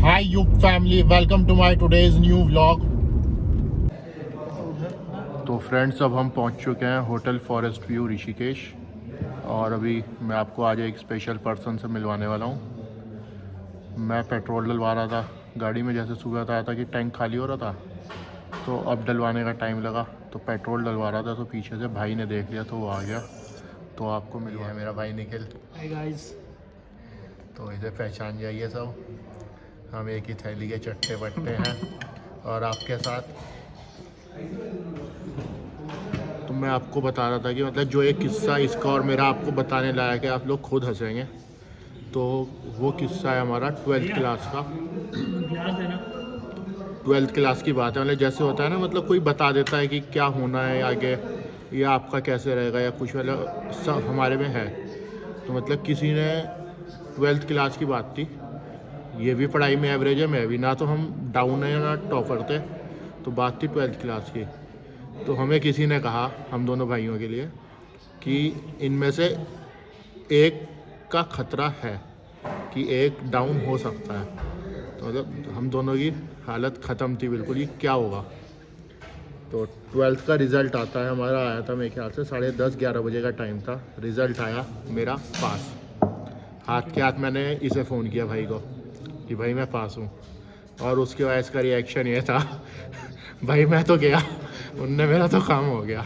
Hi you family, welcome to my today's new vlog। तो friends अब हम पहुंच चुके हैं होटल फॉरेस्ट व्यू ऋषिकेश, और अभी मैं आपको आज एक स्पेशल पर्सन से मिलवाने वाला हूं। मैं पेट्रोल डलवा रहा था गाड़ी में, जैसे सुबह बताया था कि टैंक खाली हो रहा था, तो अब डलवाने का टाइम लगा, तो पेट्रोल डलवा रहा था, तो पीछे से भाई ने देख लिया तो वो आ गया। तो आपको मिलवा है मेरा भाई निखिल। Hi guys. तो इसे पहचान जाइए सब, हम एक ही थैली के चट्टे बट्टे हैं। और आपके साथ तो मैं आपको बता रहा था कि मतलब जो एक किस्सा इसका और मेरा आपको बताने लायक है, आप लोग खुद हंसेंगे। तो वो किस्सा है हमारा 12th क्लास का। 12th क्लास की बात है, मतलब जैसे होता है ना, मतलब कोई बता देता है कि क्या होना है आगे या आपका कैसे रहेगा या कुछ, मतलब सब हमारे में है। तो मतलब किसी ने 12th क्लास की बात थी, ये भी पढ़ाई में एवरेज है, मैं भी ना, तो हम डाउन है ना टॉपर थे। तो बात थी 12th क्लास की। तो हमें किसी ने कहा, हम दोनों भाइयों के लिए, कि इनमें से एक का खतरा है कि एक डाउन हो सकता है। तो मतलब हम दोनों की हालत ख़त्म थी बिल्कुल, ये क्या होगा। तो 12th का रिज़ल्ट आता है हमारा, आया था मेरे ख्याल से 10:30-11 बजे का टाइम था। रिज़ल्ट आया मेरा पास। हाथ के हाथ मैंने इसे फ़ोन किया भाई को कि भाई मैं पास हूँ, और उसके बाद इसका रिएक्शन ये था भाई मैं तो गया, उनने मेरा तो काम हो गया।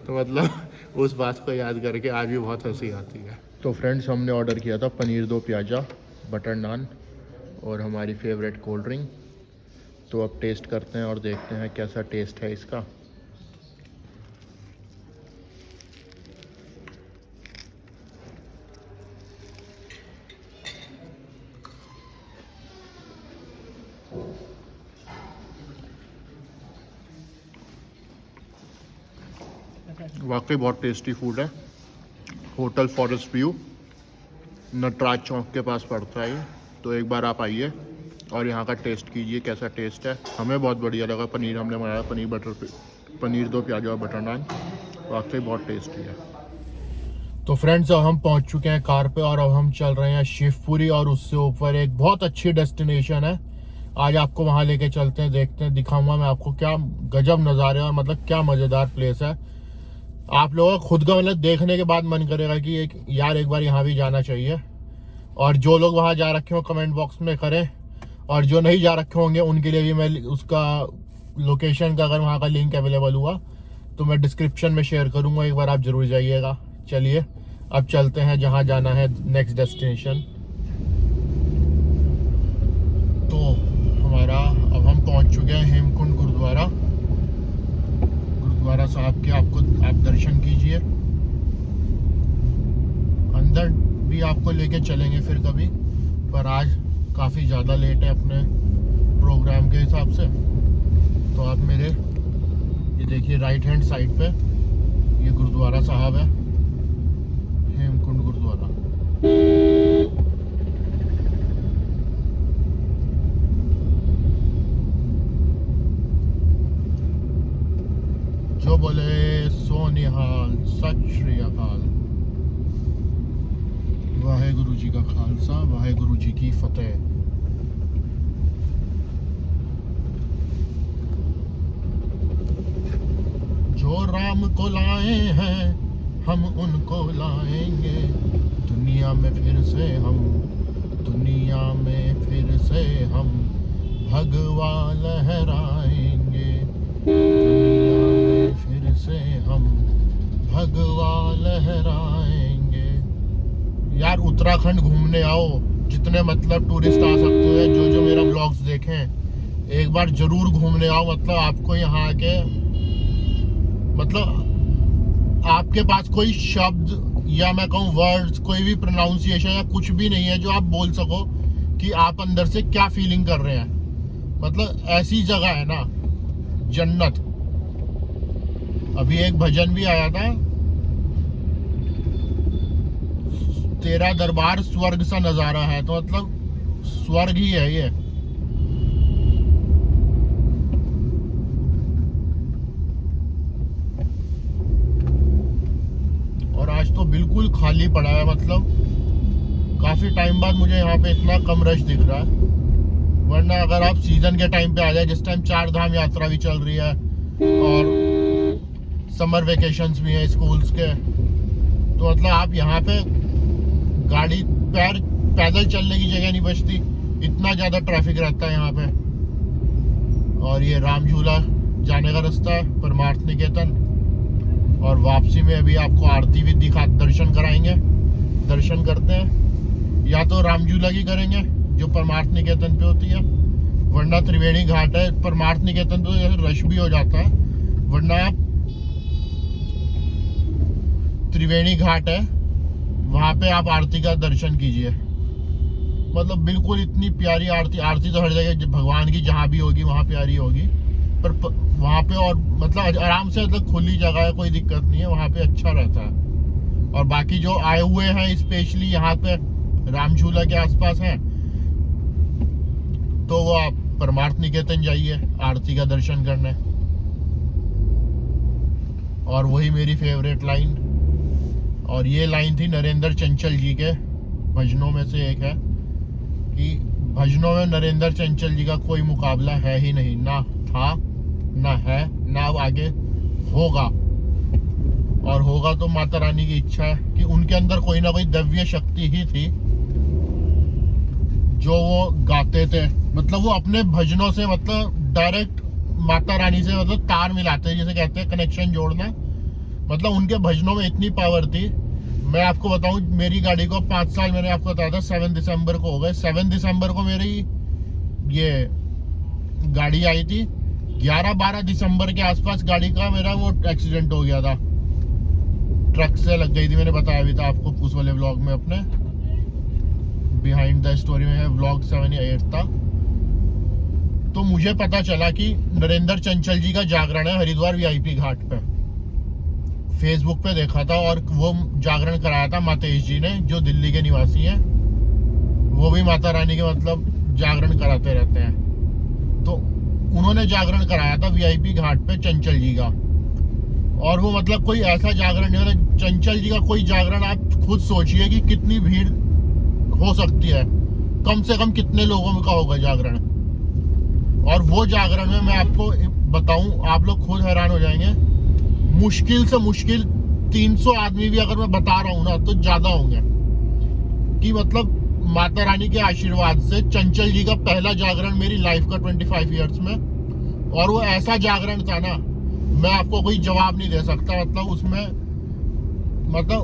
तो मतलब उस बात को याद करके आज भी बहुत हंसी आती है। तो फ्रेंड्स, हमने ऑर्डर किया था पनीर दो प्याज़ा, बटर नान और हमारी फेवरेट कोल्ड ड्रिंक। तो अब टेस्ट करते हैं और देखते हैं कैसा टेस्ट है इसका। वाकई बहुत टेस्टी फूड है। होटल फॉरेस्ट व्यू नटराज चौक के पास पड़ता है ये। तो एक बार आप आइए और यहाँ का टेस्ट कीजिए कैसा टेस्ट है। हमें बहुत बढ़िया लगा। पनीर हमने बनाया, पनीर दो प्याज़ा और बटर नान, वाकई बहुत टेस्टी है। तो फ्रेंड्स, अब हम पहुँच चुके हैं कार पे और अब हम चल रहे हैं शिवपुरी, और उससे ऊपर एक बहुत अच्छी डेस्टिनेशन है। आज आपको वहाँ लेके चलते हैं, देखते हैं, दिखाऊंगा मैं आपको क्या गजब नज़ारे और मतलब क्या मज़ेदार प्लेस है। आप लोगों का खुद का मतलब देखने के बाद मन करेगा कि एक बार यहाँ भी जाना चाहिए। और जो लोग वहाँ जा रखे हो कमेंट बॉक्स में करें, और जो नहीं जा रखे होंगे उनके लिए भी मैं उसका लोकेशन का, अगर वहाँ का लिंक अवेलेबल हुआ तो मैं डिस्क्रिप्शन में शेयर करूँगा, एक बार आप ज़रूर जाइएगा। चलिए अब चलते हैं जहाँ जाना है, नेक्स्ट डेस्टिनेशन। तो हमारा अब हम पहुँच चुके हैं हेमकुंड गुरुद्वारा साहब के। आप दर्शन कीजिए, अंदर भी आपको लेके चलेंगे फिर कभी, पर आज काफ़ी ज़्यादा लेट है अपने प्रोग्राम के हिसाब से। तो आप मेरे ये देखिए राइट हैंड साइड पे ये गुरुद्वारा साहब है, हेमकुंड गुरुद्वारा। जो बोले सो निहाल, सत श्री अकाल। वाहेगुरु जी का खालसा, वाहेगुरु जी की फतेह। जो राम को लाए हैं हम उनको लाएंगे, दुनिया में फिर से हम भगवा लहराएंगे, दुनिया में फिर से हम भगवा लहराएंगे। यार उत्तराखंड घूमने आओ, जितने मतलब टूरिस्ट आ सकते हैं, जो मेरा ब्लॉग्स देखें, एक बार जरूर घूमने आओ। मतलब आपको यहाँ के मतलब आपके पास कोई शब्द या मैं कहूँ वर्ड्स, कोई भी प्रोनाउंसिएशन या कुछ भी नहीं है जो आप बोल सको कि आप अंदर से क्या फीलिंग कर रहे हैं। मतलब ऐसी जगह है ना, जन्नत। अभी एक भजन भी आया था, तेरा दरबार स्वर्ग सा नजारा है। तो मतलब स्वर्ग ही है ये। और आज तो बिल्कुल खाली पड़ा है, मतलब काफी टाइम बाद मुझे यहाँ पे इतना कम रश दिख रहा है। वरना अगर आप सीजन के टाइम पे आ जाए, जिस टाइम 4 धाम यात्रा भी चल रही है और समर वेकेशंस भी हैं स्कूल्स के, तो मतलब आप यहाँ पे गाड़ी पैदल चलने की जगह नहीं बचती, इतना ज़्यादा ट्रैफिक रहता है यहाँ पे। और ये राम झूला जाने का रास्ता है परमार्थ निकेतन, और वापसी में अभी आपको आरती भी दर्शन कराएंगे। दर्शन करते हैं, या तो राम झूला की करेंगे जो परमार्थ निकेतन पे होती है, वरना त्रिवेणी घाट है। परमार्थ निकेतन तो जैसे रश भी हो जाता है, वरना आप त्रिवेणी घाट है वहाँ पे आप आरती का दर्शन कीजिए। मतलब बिल्कुल इतनी प्यारी आरती तो हर जगह भगवान की जहाँ भी होगी वहाँ प्यारी होगी, पर वहाँ पे और मतलब आराम से, मतलब खुली जगह है, कोई दिक्कत नहीं है, वहाँ पे अच्छा रहता है। और बाकी जो आए हुए हैं स्पेशली यहाँ पे राम झूला के आसपास हैं, तो वो आप परमार्थ निकेतन जाइए आरती का दर्शन करने। और वही मेरी फेवरेट लाइन, और ये लाइन थी नरेंद्र चंचल जी के भजनों में से एक है कि भजनों में नरेंद्र चंचल जी का कोई मुकाबला है ही नहीं, ना था, ना है, ना आगे होगा। और होगा तो माता रानी की इच्छा है कि उनके अंदर कोई ना कोई दिव्य शक्ति ही थी जो वो गाते थे। मतलब वो अपने भजनों से मतलब डायरेक्ट माता रानी से मतलब तार मिलाते हैं, जैसे कहते हैं कनेक्शन जोड़ना। मतलब उनके भजनों में इतनी पावर थी। मैं आपको बताऊं, मेरी गाड़ी को 5 साल मैंने आपको बताया था 7 दिसंबर को हो गए। 7 दिसंबर को मेरी ये गाड़ी आई थी, 11-12 दिसंबर के आसपास गाड़ी का मेरा वो एक्सीडेंट हो गया था, ट्रक से लग गई थी। मैंने बताया भी था आपको उस वाले व्लॉग में, अपने बिहाइंड द स्टोरी में है, व्लॉग 7 या 8 था। तो मुझे पता चला कि नरेंद्र चंचल जी का जागरण है हरिद्वार वीआईपी घाट पे। फेसबुक पे देखा था, और वो जागरण कराया था मातेश जी ने, जो दिल्ली के निवासी हैं। वो भी माता रानी के मतलब जागरण कराते रहते हैं। तो उन्होंने जागरण कराया था वीआईपी घाट पे चंचल जी का। और वो मतलब कोई ऐसा जागरण नहीं होता, चंचल जी का कोई जागरण आप खुद सोचिए कि कितनी भीड़ हो सकती है, कम से कम कितने लोगों का होगा जागरण। और वो जागरण में मैं आपको बताऊं, आप लोग खुद हैरान हो जाएंगे, मुश्किल से मुश्किल 300 आदमी भी अगर मैं बता रहा हूं ना तो ज्यादा होंगे। कि मतलब माता रानी के आशीर्वाद से चंचल जी का पहला जागरण मेरी लाइफ का 25 इयर्स में, और वो ऐसा जागरण था ना, मैं आपको कोई जवाब नहीं दे सकता। मतलब उसमें मतलब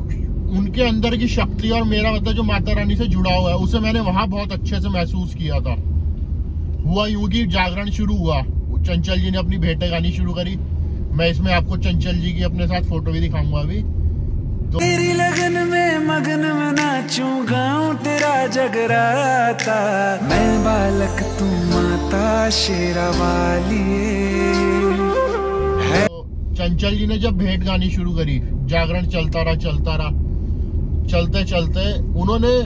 उनके अंदर की शक्ति और मेरा मतलब जो माता रानी से जुड़ा हुआ है, उसे मैंने वहां बहुत अच्छे से महसूस किया था। हुआ यूं कि जागरण शुरू हुआ, चंचल जी ने अपनी भेंटें गानी शुरू करी। मैं इसमें आपको चंचल जी की अपने साथ फोटो भी दिखाऊंगा अभी। तो तेरी लगन में मगन में नाचूं गाऊं तेरा जगराता, मैं बालक तू माता शेरा वाली है। तो चंचल जी ने जब भेंट गानी शुरू करी, जागरण चलता रहा, चलते चलते उन्होंने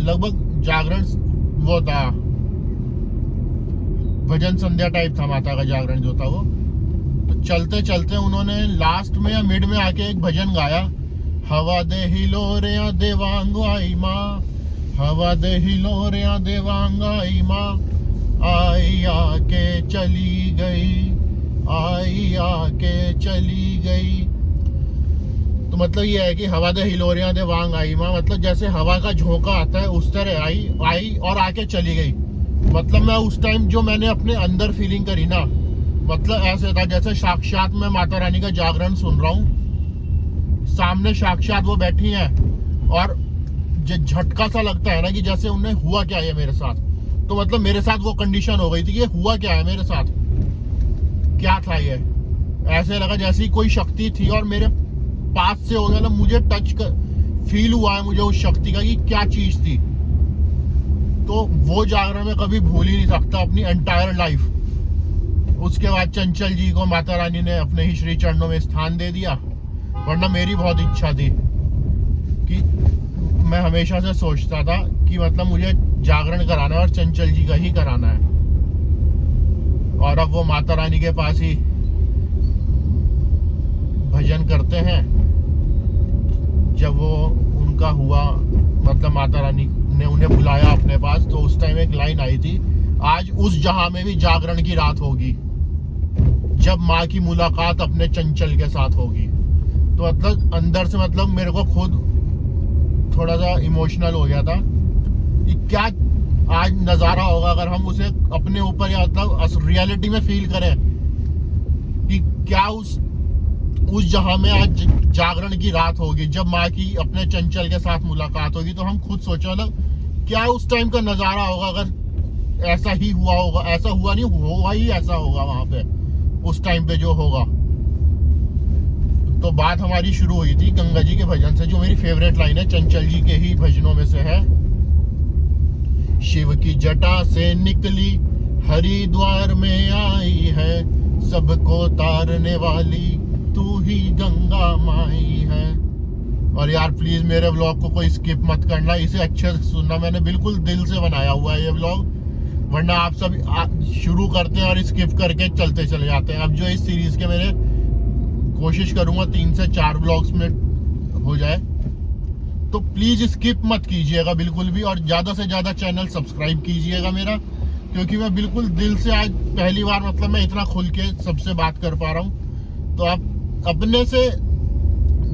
लगभग जागरण वो था भजन संध्या टाइप था, माता का जागरण जो था वो। तो चलते चलते उन्होंने लास्ट में या मिड में आके एक भजन गाया, हवा दे हिलोरिया देवांग आई माँ, हवा दे हिलोरिया देवांग आई माँ, आई आके चली गई, आई आके चली गई। तो मतलब ये है कि हवा दे हिलोरिया देवांग आई माँ, मतलब जैसे हवा का झोंका आता है उस तरह आई और आके चली गई। मतलब मैं उस टाइम जो मैंने अपने अंदर फीलिंग करी ना, मतलब ऐसे था जैसे साक्षात मैं माता रानी का जागरण सुन रहा हूँ, सामने साक्षात वो बैठी हैं, और जो झटका सा लगता है ना कि जैसे उन्हें हुआ क्या है मेरे साथ। तो मतलब मेरे साथ वो कंडीशन हो गई थी कि ये हुआ क्या है मेरे साथ, क्या था ये। ऐसे लगा जैसी कोई शक्ति थी और मेरे पास से हो गया, मतलब मुझे फील हुआ है मुझे उस शक्ति का कि क्या चीज थी। तो वो जागरण में कभी भूल ही नहीं सकता अपनी एंटायर लाइफ। उसके बाद चंचल जी को माता रानी ने अपने ही श्री चरणों में स्थान दे दिया। वरना मेरी बहुत इच्छा थी कि मैं हमेशा से सोचता था कि मतलब मुझे जागरण कराना है और चंचल जी का ही कराना है। और अब वो माता रानी के पास ही भजन करते हैं। जब वो उनका हुआ, मतलब माता रानी ने उन्हें बुलाया अपने पास, तो उस टाइम एक लाइन आई थी, आज उस जहां में भी जागरण की रात होगी, जब माँ की मुलाकात अपने चंचल के साथ होगी। तो मतलब अंदर से मतलब मेरे को खुद थोड़ा सा इमोशनल हो गया था कि क्या आज नज़ारा होगा अगर हम उसे अपने ऊपर या मतलब रियलिटी में फील करें कि क्या उस जहां में आज जागरण की रात होगी, जब माँ की अपने चंचल के साथ मुलाकात होगी। तो हम खुद सोचो मतलब क्या उस टाइम का नज़ारा होगा अगर ऐसा ही हुआ होगा। ऐसा हुआ नहीं होगा ही, ऐसा होगा वहां पे उस टाइम पे जो होगा। तो बात हमारी शुरू हुई थी गंगा जी के भजन से, जो मेरी फेवरेट लाइन है, चंचल जी के ही भजनों में से है। शिव की जटा से निकली हरिद्वार में आई है, सबको तारने वाली तू ही गंगा माई है। और यार प्लीज मेरे व्लॉग को कोई स्किप मत करना, इसे अच्छे से सुनना, मैंने बिल्कुल दिल से बनाया हुआ है ये व्लॉग, वरना आप सब शुरू करते हैं और स्किप करके चलते चले जाते हैं। अब जो इस सीरीज के मेरे कोशिश करूंगा 3 से 4 व्लॉग्स में हो जाए, तो प्लीज स्किप मत कीजिएगा बिल्कुल भी, और ज्यादा से ज्यादा चैनल सब्सक्राइब कीजिएगा मेरा, क्योंकि मैं बिल्कुल दिल से आज पहली बार मतलब मैं इतना खुल के सबसे बात कर पा रहा हूँ। तो आप अपने से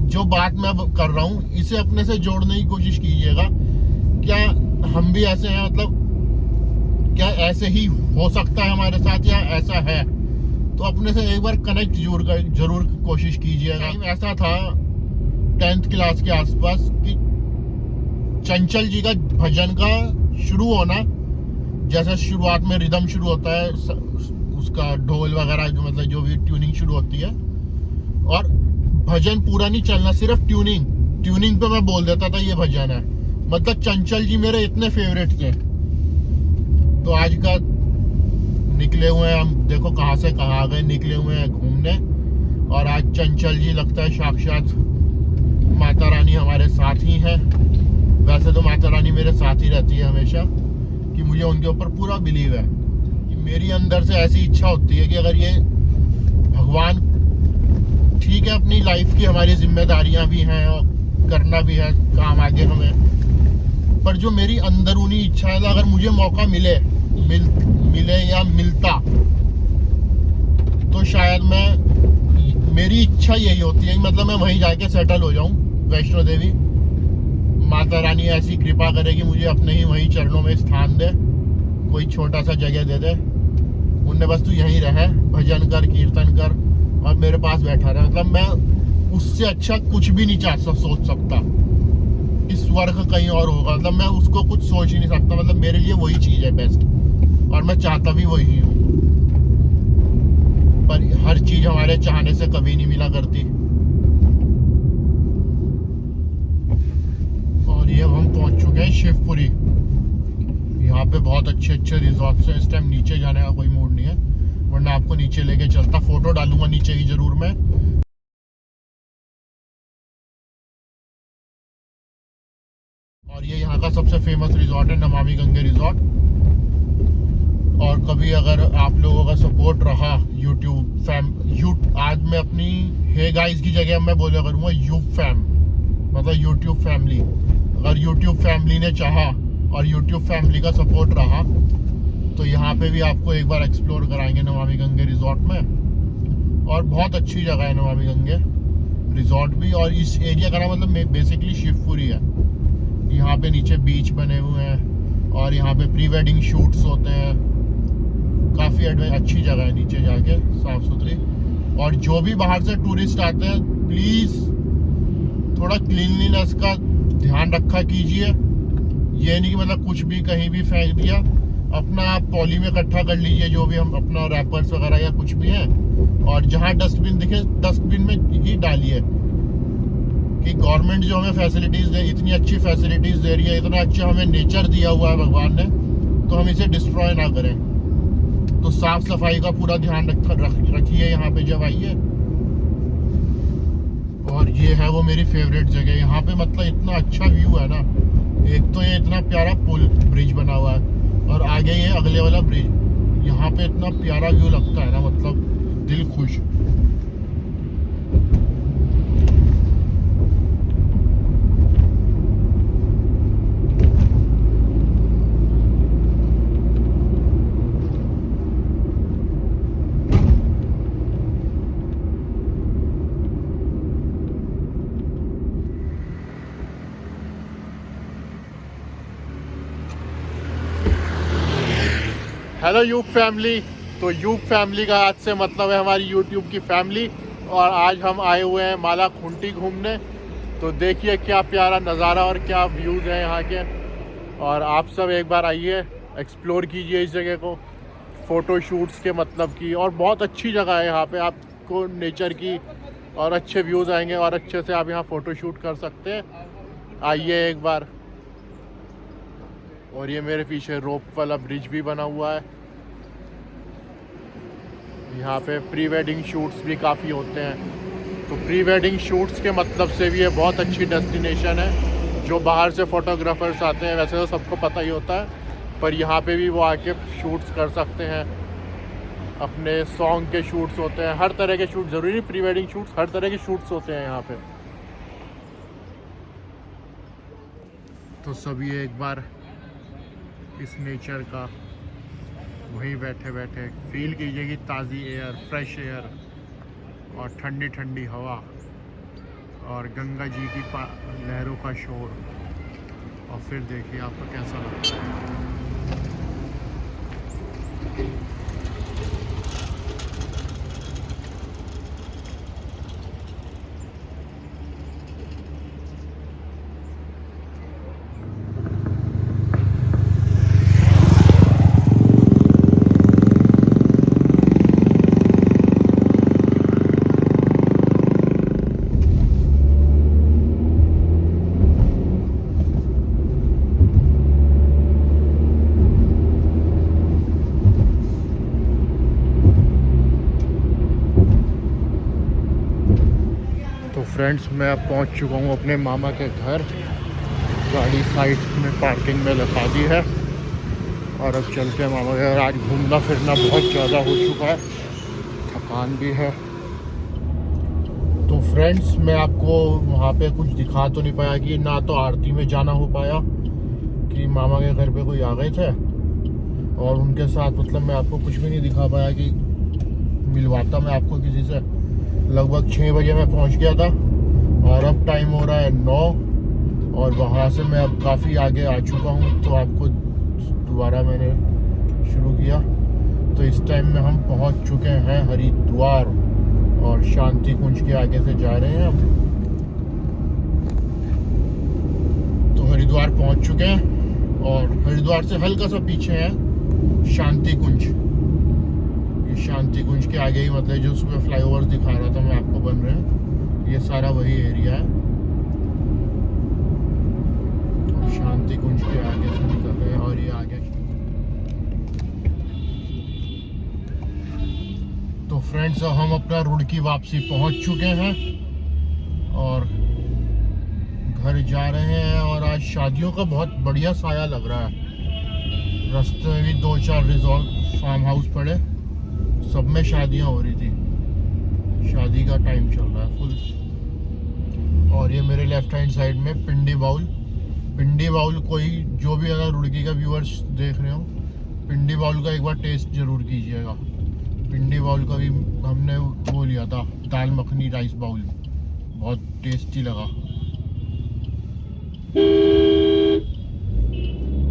जो बात मैं कर रहा हूँ इसे अपने से जोड़ने की कोशिश कीजिएगा। क्या हम भी ऐसे हैं, मतलब क्या ऐसे ही हो सकता है हमारे साथ, या ऐसा है? तो अपने से एक बार कनेक्ट जरूर कोशिश कीजिएगा। ऐसा था 10th क्लास के आसपास कि चंचल जी का भजन का शुरू होना, जैसे शुरुआत में रिदम शुरू होता है उसका, ढोल वगैरह जो मतलब जो भी ट्यूनिंग शुरू होती है, और भजन पूरा नहीं चलना, सिर्फ ट्यूनिंग पे मैं बोल देता था ये भजन है। मतलब चंचल जी मेरे इतने फेवरेट थे। तो आज का निकले हुए हैं हम, देखो कहाँ से कहाँ आ गए, निकले हुए हैं घूमने, और आज चंचल जी लगता है साक्षात माता रानी हमारे साथ ही है। वैसे तो माता रानी मेरे साथ ही रहती है हमेशा, कि मुझे उनके ऊपर पूरा बिलीव है, कि मेरी अंदर से ऐसी इच्छा होती है कि अगर ये भगवान, ठीक है अपनी लाइफ की हमारी जिम्मेदारियां भी हैं और करना भी है काम आगे हमें, पर जो मेरी अंदरूनी इच्छा है, अगर मुझे मौका मिले या मिलता, तो शायद मेरी इच्छा यही होती है, मतलब मैं वहीं जाके सेटल हो जाऊं, वैष्णो देवी। माता रानी ऐसी कृपा करे कि मुझे अपने ही वहीं चरणों में स्थान दे, कोई छोटा सा जगह दे दे, उनने बस तू यहीं रहे, भजन कर, कीर्तन कर और मेरे पास बैठा रहे। मतलब मैं उससे अच्छा कुछ भी नहीं सोच सकता कि स्वर्ग कहीं और होगा। मतलब मैं उसको कुछ सोच ही नहीं सकता, मतलब मेरे लिए वही चीज है बेस्ट, और मैं चाहता भी वही हूँ। पर हर चीज हमारे चाहने से कभी नहीं मिला करती। और ये हम पहुंच चुके हैं शिवपुरी। यहाँ पे बहुत अच्छे अच्छे रिजॉर्ट्स हैं। इस टाइम नीचे जाने का कोई मूड नहीं है, वरना आपको नीचे लेके चलता, फोटो डालूंगा नीचे ही जरूर मैं। और ये यहाँ का सबसे फेमस रिजॉर्ट है, नमामि गंगे रिजॉर्ट। और कभी अगर आप लोगों का सपोर्ट रहा आज मैं अपनी हे गाइस की जगह मैं बोला करूँगा मतलब यूट्यूब फैमिली। अगर यूट्यूब फैमिली ने चाहा और यूट्यूब फैमिली का सपोर्ट रहा, तो यहाँ पे भी आपको एक बार एक्सप्लोर कराएंगे नमामि गंगे रिजॉर्ट में। और बहुत अच्छी जगह है नमामि गंगे रिजॉर्ट भी, और इस एरिया का नाम मतलब बेसिकली शिवपुरी है। यहाँ पे नीचे बीच बने हुए हैं और यहाँ पे प्री वेडिंग शूट्स होते हैं। काफ़ी अच्छी जगह है, नीचे जाके साफ सुथरी। और जो भी बाहर से टूरिस्ट आते हैं, प्लीज़ थोड़ा क्लीनलीनेस का ध्यान रखा कीजिए। ये नहीं कि मतलब कुछ भी कहीं भी फेंक दिया, अपना आप पॉली में इकट्ठा कर लीजिए जो भी हम अपना रैपर्स वगैरह या कुछ भी है, और जहाँ डस्टबिन दिखे डस्टबिन में ही डालिए। कि गवर्नमेंट जो हमें फैसिलिटीज़ दे, इतनी अच्छी फैसिलिटीज़ दे रही है, इतना अच्छा हमें नेचर दिया हुआ है भगवान ने, तो हम इसे डिस्ट्रॉय ना करें। तो साफ सफाई का पूरा ध्यान रखिए यहाँ पे जब आइए। और ये है वो मेरी फेवरेट जगह। यहाँ पे मतलब इतना अच्छा व्यू है ना, एक तो ये इतना प्यारा पुल ब्रिज बना हुआ है, और आगे ये अगले वाला ब्रिज। यहाँ पे इतना प्यारा व्यू लगता है ना, मतलब दिल खुश। Hello yup family. तो यूप फैमिली का आज से मतलब है हमारी यूट्यूब की फैमिली, और आज हम आए हुए हैं माला खुंटी घूमने। तो देखिए क्या प्यारा नज़ारा और क्या व्यूज़ हैं यहाँ के, और आप सब एक बार आइए, एक्सप्लोर कीजिए इस जगह को, फ़ोटो शूट्स के मतलब की, और बहुत अच्छी जगह है यहाँ पे, आपको नेचर की और अच्छे व्यूज़ आएंगे और अच्छे से आप यहाँ फ़ोटो शूट कर सकते हैं। आइए एक बार। और ये मेरे पीछे रोप वाला ब्रिज भी बना हुआ है। यहाँ पे प्री वेडिंग शूट्स भी काफ़ी होते हैं। तो प्री वेडिंग शूट्स के मतलब से भी ये बहुत अच्छी डेस्टिनेशन है। जो बाहर से फ़ोटोग्राफर्स आते हैं वैसे तो सबको पता ही होता है, पर यहाँ पे भी वो आके शूट्स कर सकते हैं। अपने सॉन्ग के शूट्स होते हैं, हर तरह के शूट, ज़रूरी नहीं प्री वेडिंग शूट्स, हर तरह के शूट्स होते हैं यहाँ पे। तो सभी एक बार इस नेचर का वहीं बैठे बैठे फील कीजिए कि ताज़ी एयर, फ्रेश एयर और ठंडी ठंडी हवा और गंगा जी की लहरों का शोर, और फिर देखिए आपको कैसा लगता है। तो फ्रेंड्स, मैं अब पहुंच चुका हूं अपने मामा के घर। गाड़ी साइड में पार्किंग में लगा दी है, और अब चलते हैं मामा के घर। आज घूमना फिरना बहुत ज़्यादा हो चुका है, थकान भी है। तो फ्रेंड्स, मैं आपको वहाँ पे कुछ दिखा तो नहीं पाया कि ना तो आरती में जाना हो पाया, कि मामा के घर पे कोई आ गए थे, और उनके साथ मतलब मैं आपको कुछ भी नहीं दिखा पाया कि मिलवाता मैं आपको किसी से। लगभग 6 बजे मैं पहुंच गया था, और अब टाइम हो रहा है 9, और वहां से मैं अब काफ़ी आगे आ चुका हूं। तो आपको दोबारा मैंने शुरू किया। तो इस टाइम में हम पहुंच चुके हैं हरिद्वार, और शांति कुंज के आगे से जा रहे हैं अब। तो हरिद्वार पहुंच चुके हैं, और हरिद्वार से हल्का सा पीछे है शांति कुंज। शांति कुंज के आगे ही मतलब जो सुबह फ्लाईओवर्स दिखा रहा था मैं आपको बन रहे हैं, ये सारा वही एरिया है। और शांति कुंज के आगे से निकल रहे हैं, और ये आगे। तो फ्रेंड्स, अब हम अपना रुड़की वापसी पहुंच चुके हैं और घर जा रहे हैं। और आज शादियों का बहुत बढ़िया साया लग रहा है। रास्ते में भी 2-4 रिजॉर्ट फार्म हाउस पड़े, सब में शादियां हो रही थी। शादी का टाइम चल रहा है फुल। और ये मेरे लेफ्ट हैंड साइड में पिंडी बाउल। पिंडी बाउल, कोई जो भी अगर रुड़की का व्यूअर्स देख रहे हो, पिंडी बाउल का एक बार टेस्ट जरूर कीजिएगा। पिंडी बाउल का भी हमने वो लिया था, दाल मखनी राइस बाउल, बहुत टेस्टी लगा।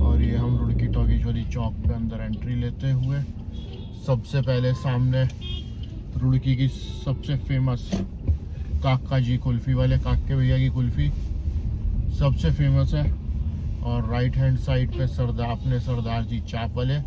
और ये हम रुड़की टॉकीजोली चौक पे अंदर एंट्री लेते हुए, सबसे पहले सामने रुड़की की सबसे फेमस काका जी कुल्फ़ी वाले, काके भैया की कुल्फ़ी सबसे फेमस है। और राइट हैंड साइड पे अपने सरदार जी चाप वाले।